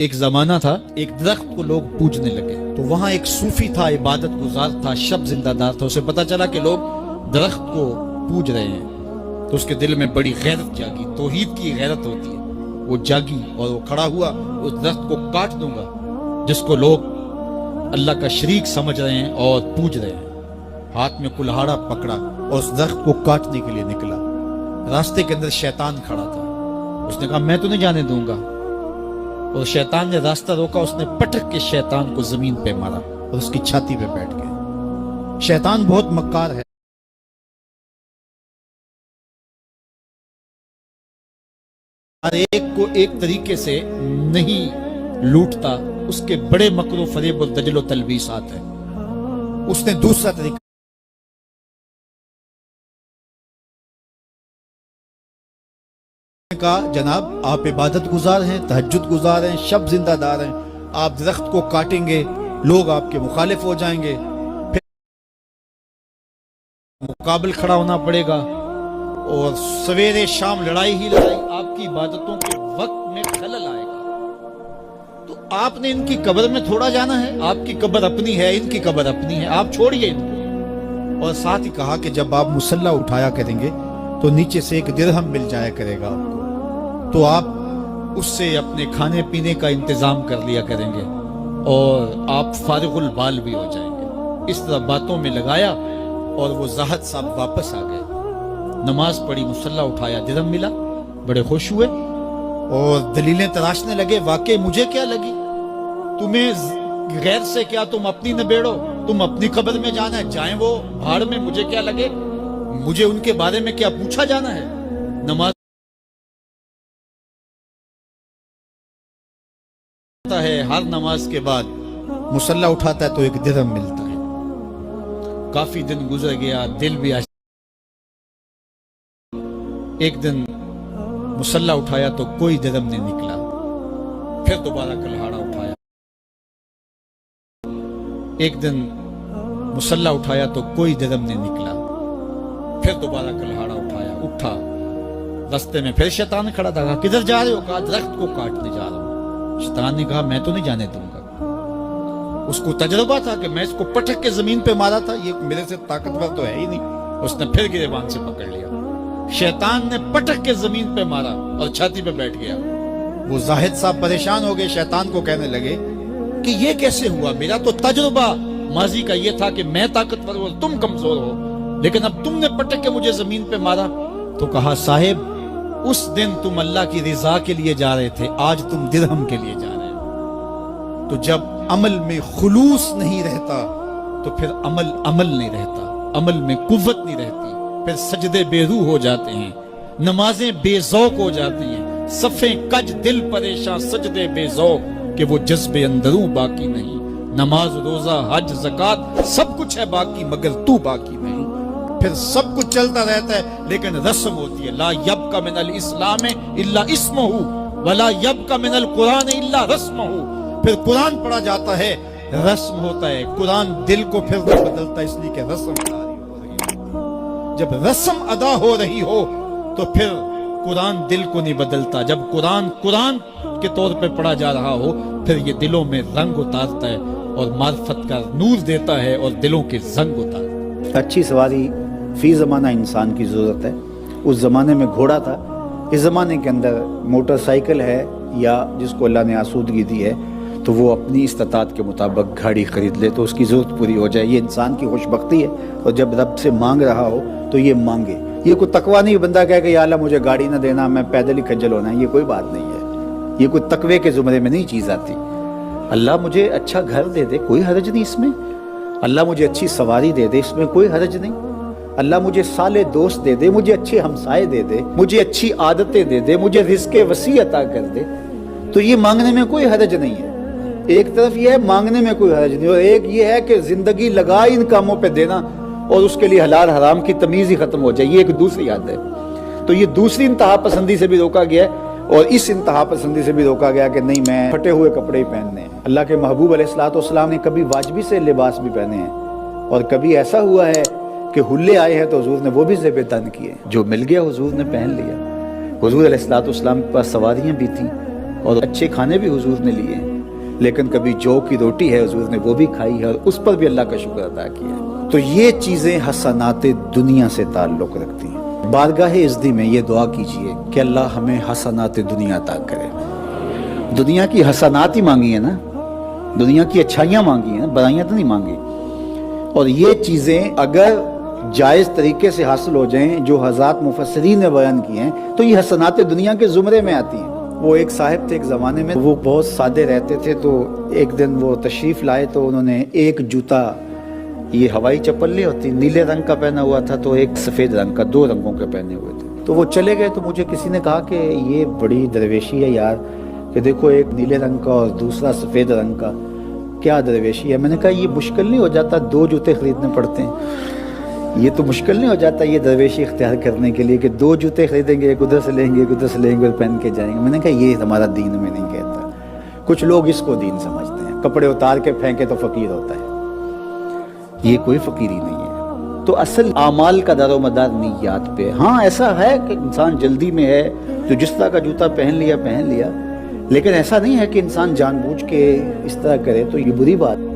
ایک زمانہ تھا، ایک درخت کو لوگ پوجنے لگے تو وہاں ایک صوفی تھا، عبادت گزار تھا، شب زندہ دار تھا۔ اسے پتا چلا کہ لوگ درخت کو پوج رہے ہیں تو اس کے دل میں بڑی غیرت جاگی، توحید کی غیرت ہوتی ہے، وہ جاگی اور وہ کھڑا ہوا، اس درخت کو کاٹ دوں گا جس کو لوگ اللہ کا شریک سمجھ رہے ہیں اور پوج رہے ہیں۔ ہاتھ میں کلہاڑا پکڑا اور اس درخت کو کاٹنے کے لیے نکلا۔ راستے کے اندر شیطان کھڑا تھا، اس نے کہا میں تو نہیں جانے دوں گا، اور شیطان نے راستہ روکا، اس نے پٹک کے شیطان کو زمین پہ مارا اور اس کی چھاتی پہ بیٹھ گیا۔ شیطان بہت مکار ہے، ہر ایک کو ایک طریقے سے نہیں لوٹتا، اس کے بڑے مکر و فریب اور دجل و تلبیسات ہیں۔ اس نے دوسرا طریقہ کہا جناب آپ عبادت گزار ہیں، تہجد گزار ہیں، شب زندہ دار ہیں، آپ درخت کو کاٹیں گے لوگ آپ کے مخالف ہو جائیں گے، پھر مقابل کھڑا ہونا پڑے گا اور سویرے شام لڑائی ہی لڑائی، آپ کی عبادتوں کے وقت میں خلل آئے گا۔ تو آپ نے ان کی قبر میں تھوڑا جانا ہے، آپ کی قبر اپنی ہے، ان کی قبر اپنی ہے، آپ چھوڑیے ان کو۔ اور ساتھ ہی کہا کہ جب آپ مصلی اٹھایا کریں گے تو نیچے سے ایک درہم مل جایا کرے گا آپ کو، تو آپ اس سے اپنے کھانے پینے کا انتظام کر لیا کریں گے اور آپ فارغ البال بھی ہو جائیں گے۔ اس طرح باتوں میں لگایا اور وہ زاہد صاحب واپس آ گئے، نماز پڑھی، مصلی اٹھایا، درہم ملا، بڑے خوش ہوئے اور دلیلیں تراشنے لگے۔ واقعی مجھے کیا لگی، تمہیں غیر سے کیا، تم اپنی نبیڑو، تم اپنی قبر میں جانا ہے، جائیں وہ بھاڑ میں، مجھے کیا لگے، مجھے ان کے بارے میں کیا پوچھا جانا ہے۔ نماز ہے، ہر نماز کے بعد مصلی اٹھاتا ہے تو ایک درہم ملتا ہے۔ کافی دن گزر گیا، دل بھی ایک دن مصلی اٹھایا تو کوئی درہم نہیں نکلا، پھر دوبارہ کلہاڑا اٹھایا، ایک دن مصلی اٹھایا تو کوئی درہم نہیں نکلا، پھر دوبارہ کلہاڑا اٹھایا، اٹھا، راستے میں پھر شیطان کھڑا تھا، کہا کدھر جا رہے ہو، کہا درخت کو کاٹنے جا رہا ہوں۔ شیطان نے کہا میں تو نہیں جانے دوں گا۔ اس کو تجربہ تھا کہ میں اس کو پٹک کے زمین پہ مارا تھا، یہ میرے سے طاقتور تو ہے ہی نہیں۔ اس نے پھر گریبان سے پکڑ لیا، شیطان نے پٹک کے زمین پہ مارا اور چھاتی پہ بیٹھ گیا۔ وہ زاہد صاحب پریشان ہو گئے، شیطان کو کہنے لگے کہ یہ کیسے ہوا، میرا تو تجربہ ماضی کا یہ تھا کہ میں طاقتور ہوں اور تم کمزور ہو، لیکن اب تم نے پٹک کے مجھے زمین پہ مارا۔ تو کہا صاحب اس دن تم اللہ کی رضا کے لیے جا رہے تھے، آج تم درہم کے لیے جا رہے ہو۔ تو جب عمل میں خلوص نہیں رہتا تو پھر عمل نہیں رہتا، عمل میں قوت نہیں رہتی، پھر سجدے بے روح ہو جاتے ہیں، نمازیں بے ذوق ہو جاتی ہیں، صفیں کج دل پریشان، سجدے بے ذوق کہ وہ جذب اندروں باقی نہیں۔ نماز روزہ حج زکوٰۃ سب کچھ ہے باقی مگر تو باقی نہیں۔ پھر سب کچھ چلتا رہتا ہے لیکن رسم ہوتی ہے، لا یبقى من الاسلام الا اسمہ ولا یبقى من القرآن الا رسمہ۔ پھر قرآن پڑھا جاتا ہے، رسم ہوتا ہے، قرآن دل کو پھر نہیں بدلتا، اس لیے کہ رسم ادا ہو رہی ہے۔ جب رسم ادا ہو رہی ہو تو پھر قرآن دل کو نہیں بدلتا۔ جب قرآن کے طور پہ پڑھا جا رہا ہو پھر یہ دلوں میں رنگ اتارتا ہے اور معرفت کا نور دیتا ہے اور دلوں کے زنگ اتارتا ہے۔ اچھی سواری فی زمانہ انسان کی ضرورت ہے۔ اس زمانے میں گھوڑا تھا، اس زمانے کے اندر موٹر سائیکل ہے، یا جس کو اللہ نے آسودگی دی ہے تو وہ اپنی استطاعت کے مطابق گاڑی خرید لے تو اس کی ضرورت پوری ہو جائے۔ یہ انسان کی خوش بختی ہے، اور جب رب سے مانگ رہا ہو تو یہ مانگے۔ یہ کوئی تقویٰ نہیں بندہ کہے کہ یا اللہ مجھے گاڑی نہ دینا، میں پیدل ہی کھجل ہونا ہے، یہ کوئی بات نہیں ہے، یہ کوئی تقوی کے زمرے میں نہیں چیز آتی۔ اللہ مجھے اچھا گھر دے دے، کوئی حرج نہیں اس میں، اللہ مجھے اچھی سواری دے دے، اس میں کوئی حرج نہیں، اللہ مجھے صالح دوست دے دے، مجھے اچھے ہمسائے دے دے، مجھے اچھی عادتیں دے دے، مجھے رزق وسیع عطا کر دے، تو یہ مانگنے میں کوئی حرج نہیں ہے۔ ایک طرف یہ ہے مانگنے میں کوئی حرج نہیں، اور ایک یہ ہے کہ زندگی لگا ان کاموں پہ دینا اور اس کے لیے حلال حرام کی تمیز ہی ختم ہو جائے، یہ ایک دوسری عادت ہے۔ تو یہ دوسری انتہا پسندی سے بھی روکا گیا ہے، اور اس انتہا پسندی سے بھی روکا گیا کہ نہیں میں پھٹے ہوئے کپڑے ہی پہننے ہیں۔ اللہ کے محبوب علیہ السلام نے کبھی واجبی سے لباس بھی پہنے ہیں، اور کبھی ایسا ہوا ہے کہ حلے آئے ہیں تو حضور نے وہ بھی زیب تن کیے، جو مل گیا حضور نے پہن لیا۔ حضور علیہ السلام کے پاس سواریاں بھی تھیں، اور اچھے کھانے بھی حضور نے لیے ہیں، لیکن کبھی جو کی روٹی ہے حضور نے وہ بھی کھائی ہے اور اس پر بھی اللہ کا شکر ادا کیا ہے۔ تو یہ چیزیں حسنات دنیا سے تعلق رکھتی ہیں۔ بارگاہ عزتی میں یہ دعا کیجئے کہ اللہ ہمیں حسنات دنیا عطا کرے۔ دنیا کی حسنات ہی مانگی ہیں نا، دنیا کی اچھائیاں مانگی ہیں، برائیاں تو نہیں مانگی۔ اور یہ چیزیں اگر جائز طریقے سے حاصل ہو جائیں جو حضرات مفسرین نے بیان کی ہیں تو یہ حسنات دنیا کے زمرے میں آتی ہیں۔ وہ ایک صاحب تھے ایک زمانے میں، وہ بہت سادے رہتے تھے، تو ایک دن وہ تشریف لائے تو انہوں نے ایک جوتا، یہ ہوائی چپل نہیں ہوتی، نیلے رنگ کا پہنا ہوا تھا تو ایک سفید رنگ کا، دو رنگوں کے پہنے ہوئے تھے۔ تو وہ چلے گئے تو مجھے کسی نے کہا کہ یہ بڑی درویشی ہے یار، کہ دیکھو ایک نیلے رنگ کا اور دوسرا سفید رنگ کا، کیا درویشی ہے؟ میں نے کہا یہ مشکل نہیں ہو جاتا، دو جوتے خریدنے پڑتے ہیں، یہ تو مشکل نہیں ہو جاتا یہ درویشی اختیار کرنے کے لیے کہ دو جوتے خریدیں گے، ایک ادھر سے لیں گے ایک ادھر سے لیں گے اور پہن کے جائیں گے۔ میں نے کہا یہ ہمارا دین میں نہیں کہتا۔ کچھ لوگ اس کو دین سمجھتے ہیں، کپڑے اتار کے پھینکے تو فقیر ہوتا ہے، یہ کوئی فقیری نہیں ہے۔ تو اصل اعمال کا دار و مدار نیات پہ۔ ہاں ایسا ہے کہ انسان جلدی میں ہے تو جس طرح کا جوتا پہن لیا، لیکن ایسا نہیں ہے کہ انسان جان بوجھ کے اس طرح کرے، تو یہ بری بات ہے۔